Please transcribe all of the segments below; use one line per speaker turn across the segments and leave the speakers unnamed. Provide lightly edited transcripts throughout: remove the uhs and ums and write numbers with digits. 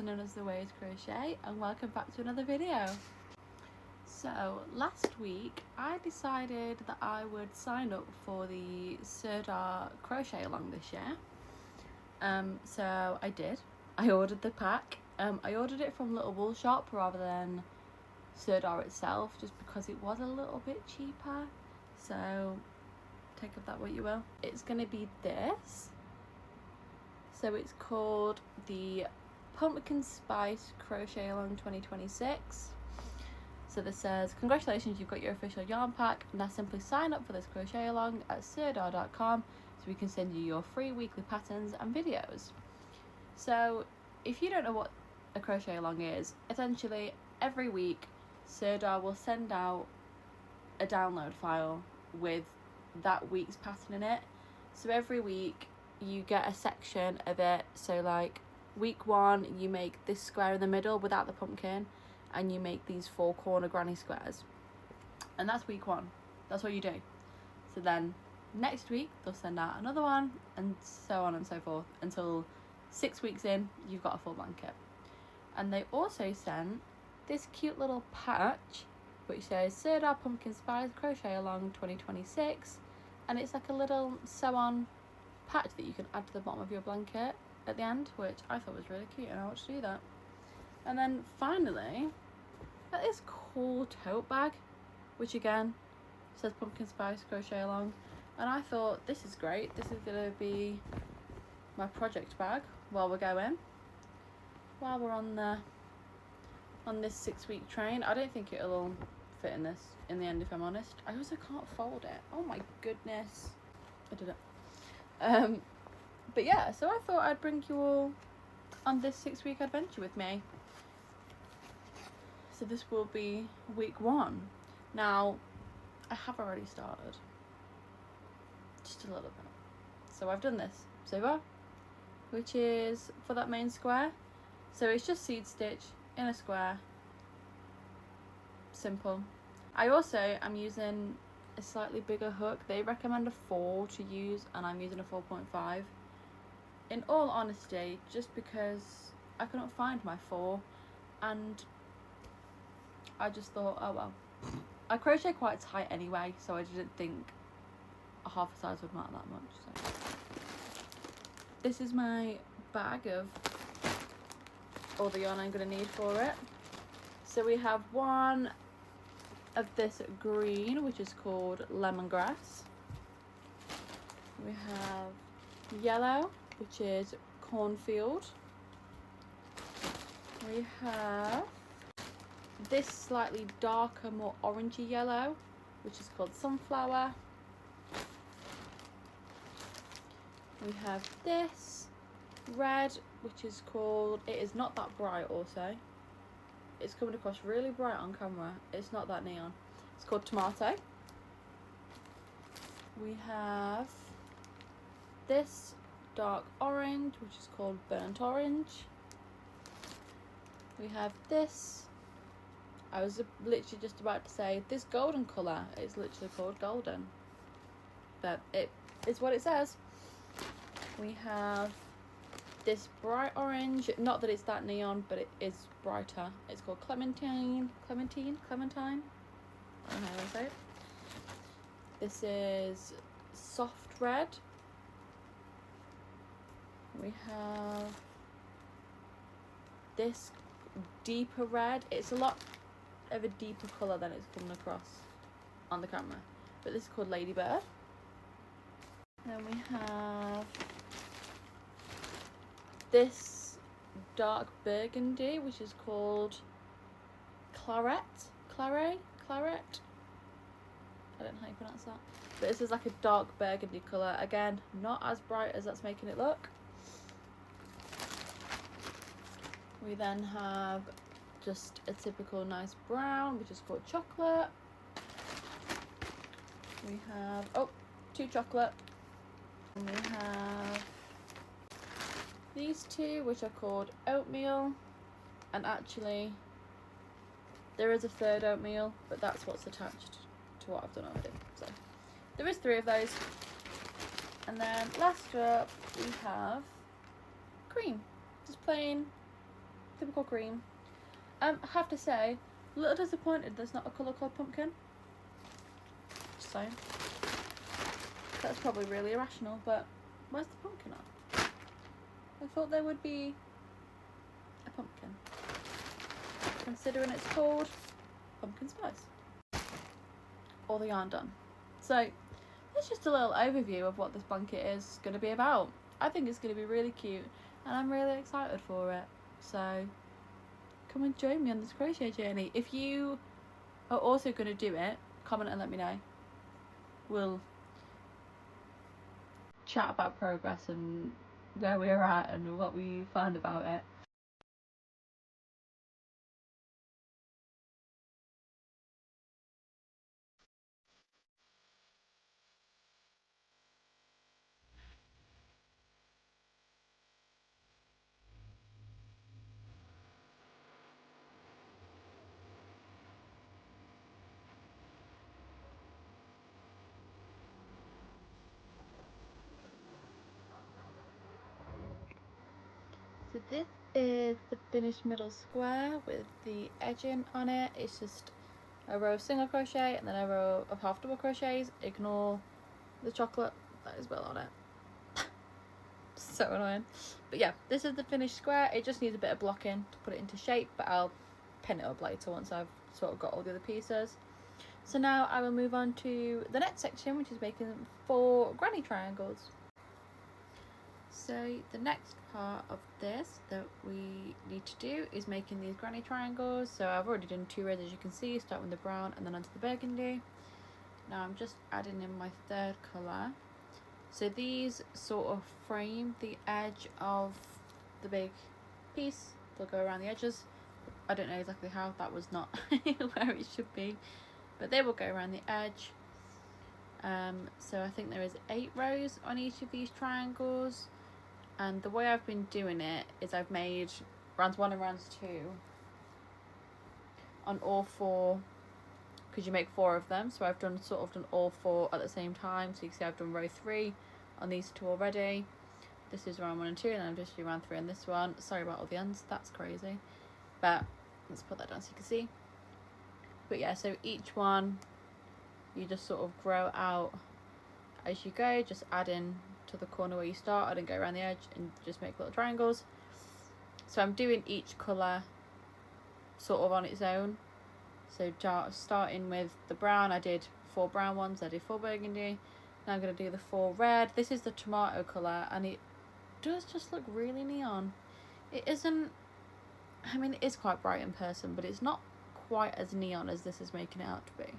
also known as The Way to Crochet, and welcome back to another video. So last week I decided that I would sign up for the Sirdar Crochet Along this year. So I did. I ordered the pack. I ordered it from Little Wool Shop rather than Sirdar itself, just because it was a little bit cheaper. So take of that what you will. It's going to be this. So it's called the Pumpkin Spice Crochet Along 2026. So this says, congratulations, you've got your official yarn pack. Now simply sign up for this crochet along at sirdar.com so we can send you your free weekly patterns and videos. So if you don't know what a crochet along is, essentially every week Sirdar will send out a download file with that week's pattern in it. So every week you get a section of it. So like week 1 you make this square in the middle without the pumpkin, and you make these 4 corner granny squares, and that's week 1. That's what you do. So then next week they'll send out another one, and so on and so forth until 6 weeks in you've got a full blanket. And they also sent this cute little patch which says Sirdar Pumpkin Spice Crochet Along 2026, and it's like a little sew on patch that you can add to the bottom of your blanket at the end, which I thought was really cute and I want to do that. And then finally, got this cool tote bag, which again says Pumpkin Spice Crochet Along, and I thought this is great. This is gonna be my project bag while we're on this 6-week train. I don't think it'll all fit in this in the end, if I'm honest. I also can't fold it. Oh my goodness, I did it. But yeah, so I thought I'd bring you all on this 6-week adventure with me. So this will be week 1. Now, I have already started. Just a little bit. So I've done this so far, which is for that main square. So it's just seed stitch in a square. Simple. I also am using a slightly bigger hook. They recommend a 4 to use, and I'm using a 4.5. In all honesty, just because I couldn't find my 4, and I just thought, oh well. I crochet quite tight anyway, so I didn't think a half a size would matter that much. So this is my bag of all the yarn I'm going to need for it. So we have one of this green, which is called lemongrass. We have yellow, which is cornfield. We have this slightly darker, more orangey yellow, which is called sunflower. We have this red, which is called, it is not that bright also. It's coming across really bright on camera. It's not that neon. It's called tomato. We have this dark orange, which is called burnt orange. We have this, I was literally just about to say this golden colour. It's literally called golden, but it is what it says. We have this bright orange, not that it's that neon, but it is brighter. It's called clementine. I don't know how to say it. This is soft red. We have this deeper red. It's a lot of a deeper colour than it's coming across on the camera, but this is called ladybird. Then we have this dark burgundy, which is called claret. I don't know how you pronounce that, but this is like a dark burgundy colour. Again, not as bright as that's making it look. We then have just a typical nice brown, which is called chocolate. We have 2 chocolate, and we have these 2, which are called oatmeal, and actually there is a 3rd oatmeal, but that's what's attached to what I've done already. So there is 3 of those. And then last up we have cream, just plain typical green. I have to say, a little disappointed there's not a colour called pumpkin. Just saying. That's probably really irrational, but where's the pumpkin at? I thought there would be a pumpkin, considering it's called Pumpkin Spice. All the yarn done. So that's just a little overview of what this blanket is going to be about. I think it's going to be really cute and I'm really excited for it. So come and join me on this crochet journey. If you are also going to do it, comment and let me know. We'll chat about progress and where we're at and what we found about it. So this is the finished middle square with the edging on it. It's just a row of single crochet and then a row of half double crochets. Ignore the chocolate that is well on it. So annoying. But yeah, this is the finished square. It just needs a bit of blocking to put it into shape, but I'll pin it up later once I've sort of got all the other pieces. So now I will move on to the next section, which is making 4 granny triangles. So the next part of this that we need to do is making these granny triangles. So I've already done 2 rows, as you can see, starting with the brown and then onto the burgundy. Now I'm just adding in my 3rd colour. So these sort of frame the edge of the big piece. They'll go around the edges. I don't know exactly how, that was not where it should be, but they will go around the edge. So I think there is 8 rows on each of these triangles. And the way I've been doing it is I've made rounds 1 and rounds 2 on all 4, because you make 4 of them. So I've done all 4 at the same time. So you can see I've done row 3 on these 2 already. This is round 1 and 2, and I'm just doing round 3 on this one. Sorry about all the ends, that's crazy. But let's put that down so you can see. But yeah, so each one you just sort of grow out as you go, just add in to the corner where you started and go around the edge and just make little triangles. So I'm doing each colour sort of on its own. So starting with the brown, I did 4 brown ones, I did 4 burgundy. Now I'm going to do the 4 red. This is the tomato colour and it does just look really neon. It isn't, I mean it is quite bright in person, but it's not quite as neon as this is making it out to be.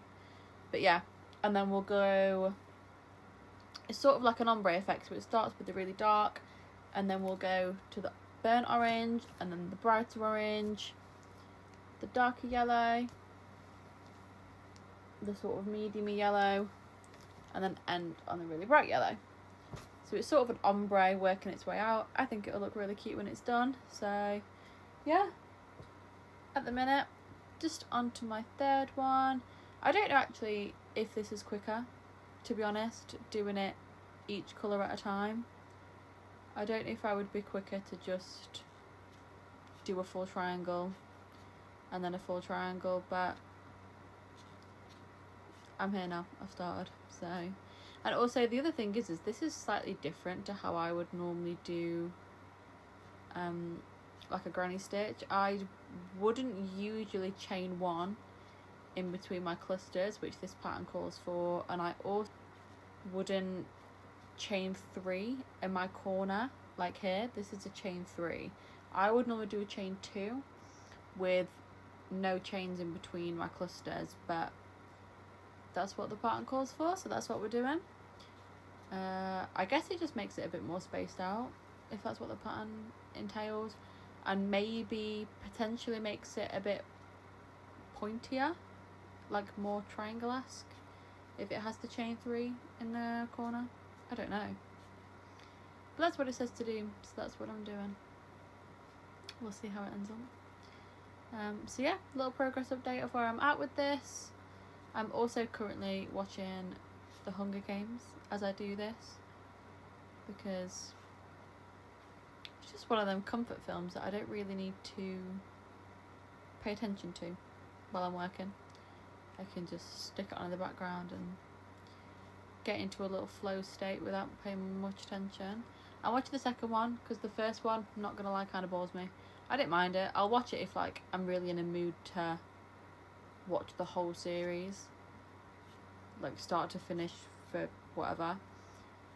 But yeah, and then we'll go, it's sort of like an ombre effect, so it starts with the really dark and then we'll go to the burnt orange and then the brighter orange, the darker yellow, the sort of medium yellow, and then end on the really bright yellow. So it's sort of an ombre working its way out. I think it'll look really cute when it's done. So yeah, at the minute, just onto my 3rd one. I don't know actually if this is quicker, to be honest, doing it each colour at a time. I don't know if I would be quicker to just do a full triangle and then a full triangle, but I'm here now, I've started. So, and also the other thing is this is slightly different to how I would normally do like a granny stitch. I wouldn't usually chain 1 in between my clusters, which this pattern calls for, and I also wouldn't chain 3 in my corner like here. This is a chain 3. I would normally do a chain 2 with no chains in between my clusters, but that's what the pattern calls for, so that's what we're doing. I guess it just makes it a bit more spaced out if that's what the pattern entails, and maybe potentially makes it a bit pointier, like more triangle-esque, if it has the chain 3 in the corner. I don't know, but that's what it says to do, so that's what I'm doing. We'll see how it ends up. So yeah, little progress update of where I'm at with this. I'm also currently watching the Hunger Games as I do this, because just one of them comfort films that I don't really need to pay attention to while I'm working. I can just stick it on in the background and get into a little flow state without paying much attention. I'm watching the second one because the first one, I'm not gonna lie, kind of bores me. I didn't mind it. I'll watch it if like I'm really in a mood to watch the whole series, like start to finish for whatever.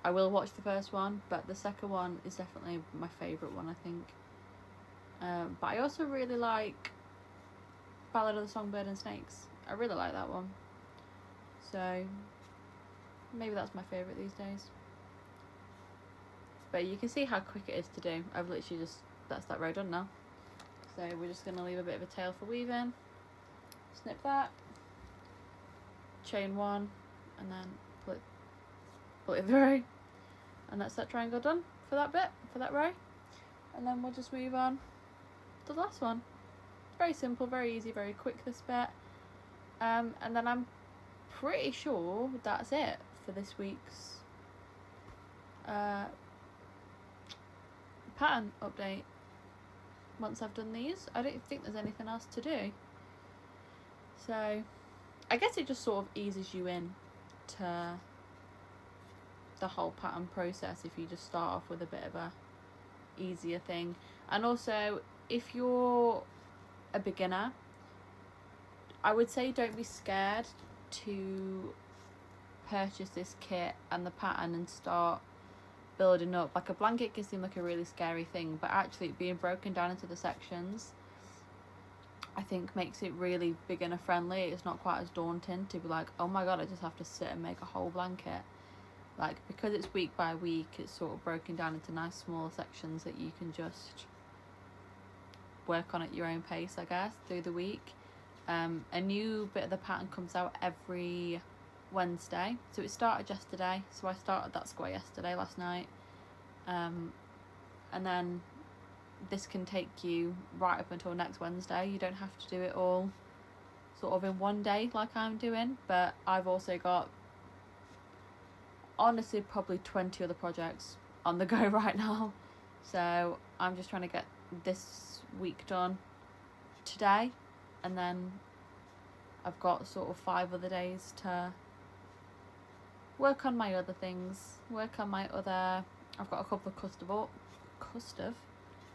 I will watch the first one, but the second one is definitely my favourite one, I think. But I also really like Ballad of the Songbird and Snakes. I really like that one. So maybe that's my favourite these days. But you can see how quick it is to do. I've literally just, that's that row done now. So we're just going to leave a bit of a tail for weaving. Snip that. Chain one. And then pull it through. And that's that triangle done for that bit, for that row. And then we'll just move on to the last one. Very simple, very easy, very quick this bit. And then I'm pretty sure that's it for this week's pattern update. Once I've done these, I don't think there's anything else to do. So I guess it just sort of eases you in to the whole pattern process if you just start off with a bit of a easier thing. And also, if you're a beginner, I would say don't be scared to purchase this kit and the pattern and start building up. Like a blanket can seem like a really scary thing, but actually being broken down into the sections I think makes it really beginner friendly. It's not quite as daunting to be like, oh my god, I just have to sit and make a whole blanket. Like, because it's week by week, it's sort of broken down into nice small sections that you can just work on at your own pace, I guess, through the week. A new bit of the pattern comes out every Wednesday. So it started yesterday. So I started that square yesterday, last night. And then this can take you right up until next Wednesday. You don't have to do it all sort of in one day like I'm doing. But I've also got, honestly, probably 20 other projects on the go right now. So I'm just trying to get this week done today. And then I've got sort of 5 other days to work on my other things. Work on my other... I've got a couple of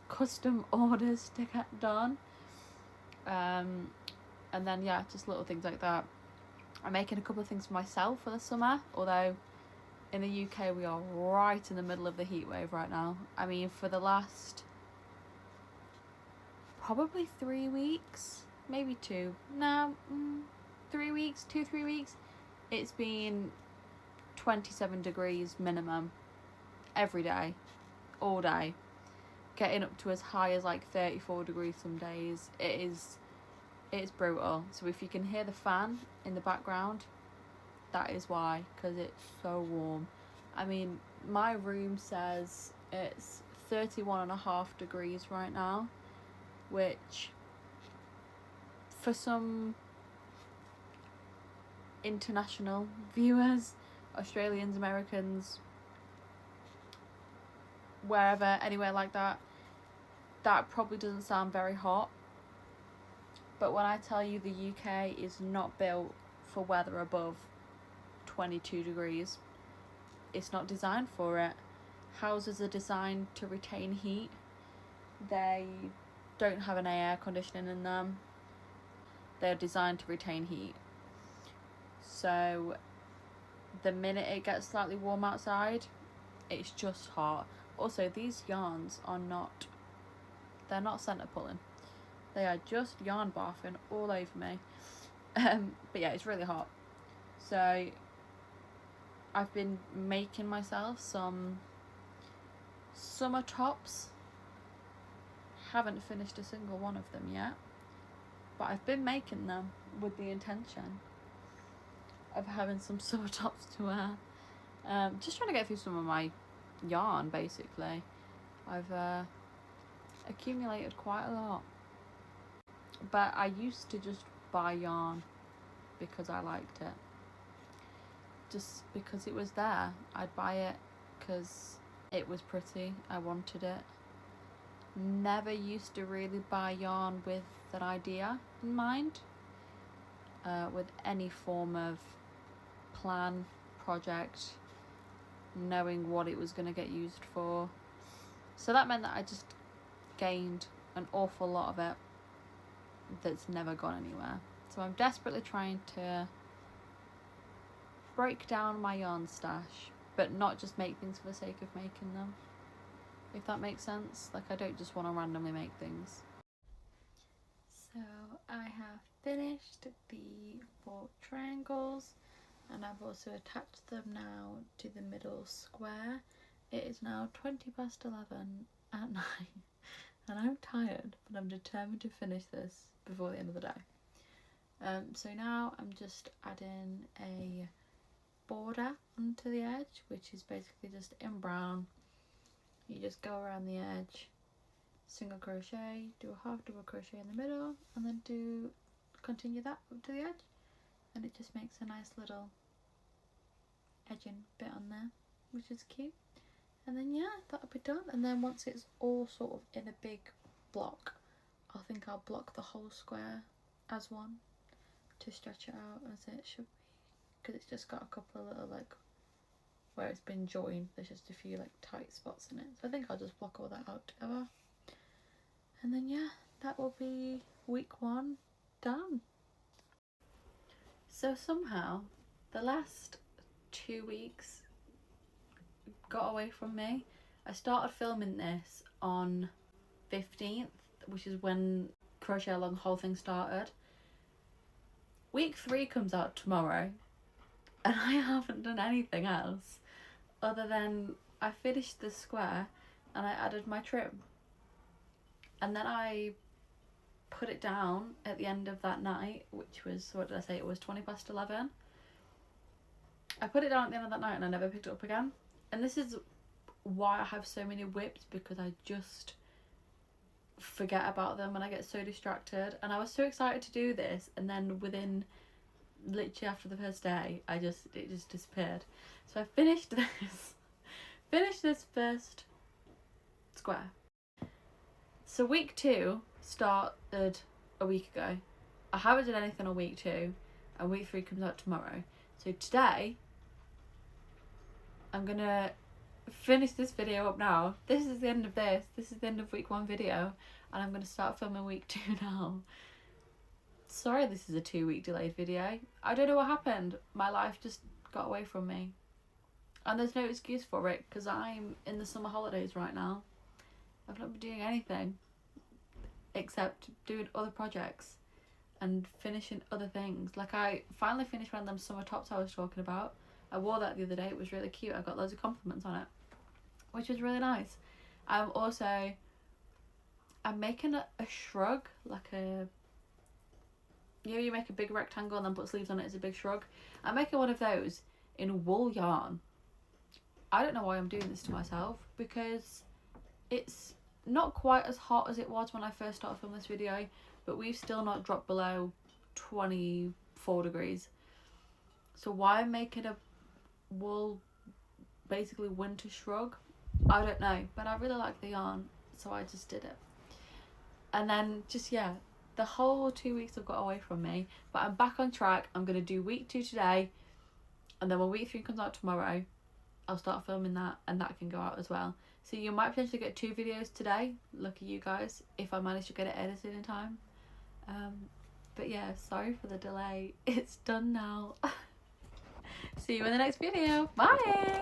custom orders to get done. And then, yeah, just little things like that. I'm making a couple of things for myself for the summer. Although in the UK we are right in the middle of the heat wave right now. I mean, for the last probably 3 weeks, maybe 2. No, 3 weeks, 2-3 weeks. It's been 27 degrees minimum every day, all day, getting up to as high as like 34 degrees some days. It's brutal. So if you can hear the fan in the background, that is why, because it's so warm. I mean, my room says it's 31.5 degrees right now, which for some international viewers, Australians, Americans, wherever, anywhere like that, that probably doesn't sound very hot. But when I tell you the UK is not built for weather above 22 degrees, it's not designed for it. Houses are designed to retain heat. They don't have any air conditioning in them. They're designed to retain heat. So the minute it gets slightly warm outside, it's just hot. Also, these yarns are not, they're not centre pulling. They are just yarn barfing all over me. But yeah, it's really hot. So I've been making myself some summer tops. Haven't finished a single one of them yet, but I've been making them with the intention of having some summer tops to wear. Just trying to get through some of my yarn, basically. I've accumulated quite a lot, but I used to just buy yarn because I liked it, just because it was there. I'd buy it because it was pretty, I wanted it, never used to really buy yarn with an idea in mind, with any form of plan, project, knowing what it was going to get used for. So that meant that I just gained an awful lot of it that's never gone anywhere. So I'm desperately trying to break down my yarn stash, but not just make things for the sake of making them, if that makes sense. Like, I don't just want to randomly make things. So I have finished the 4 triangles, and I've also attached them now to the middle square. It is now 20 past 11 at night and I'm tired, but I'm determined to finish this before the end of the day. So now I'm just adding a border onto the edge, which is basically just in brown. You just go around the edge, single crochet, do a half double crochet in the middle, and then continue that up to the edge, and it just makes a nice little edging bit on there, which is cute. And then yeah, that'll be done. And then once it's all sort of in a big block, I think I'll block the whole square as one to stretch it out as it should be, because it's just got a couple of little, like, where it's been joined, there's just a few like tight spots in it. So I think I'll just block all that out together, and then yeah, that will be week 1 done. So somehow the last 2 weeks got away from me. I started filming this on 15th, which is when Crochet Along whole thing started. Week 3 comes out tomorrow, and I haven't done anything else other than I finished the square and I added my trim, and then I put it down at the end of that night, which was, what did I say, it was 20 past 11. I put it down at the end of that night and I never picked it up again. And this is why I have so many whips, because I just forget about them and I get so distracted. And I was so excited to do this, and then within literally after the first day, it just disappeared. So I finished this first square. So week 2 started a week ago. I haven't done anything on week 2, and week 3 comes out tomorrow. So today I'm gonna finish this video up now. This is the end of this. This is the end of week 1 video, and I'm gonna start filming week 2 now. Sorry this is a 2-week delayed video. I don't know what happened. My life just got away from me. And there's no excuse for it, because I'm in the summer holidays right now. I've not been doing anything except doing other projects and finishing other things. Like, I finally finished one of them summer tops I was talking about. I wore that the other day. It was really cute. I got loads of compliments on it, which was really nice. I'm making a shrug, like a, you know, you make a big rectangle and then put sleeves on it as a big shrug. I'm making one of those in wool yarn. I don't know why I'm doing this to myself, because it's not quite as hot as it was when I first started filming this video, but we've still not dropped below 24 degrees. So why I'm making a wool, basically winter shrug, I don't know, but I really like the yarn, so I just did it. And then just, yeah, the whole 2 weeks have got away from me, but I'm back on track. I'm going to do week 2 today, and then when week 3 comes out tomorrow, I'll start filming that, and that can go out as well. So you might potentially get 2 videos today. Lucky you guys, if I manage to get it edited in time. But yeah, sorry for the delay. It's done now. See you in the next video. Bye!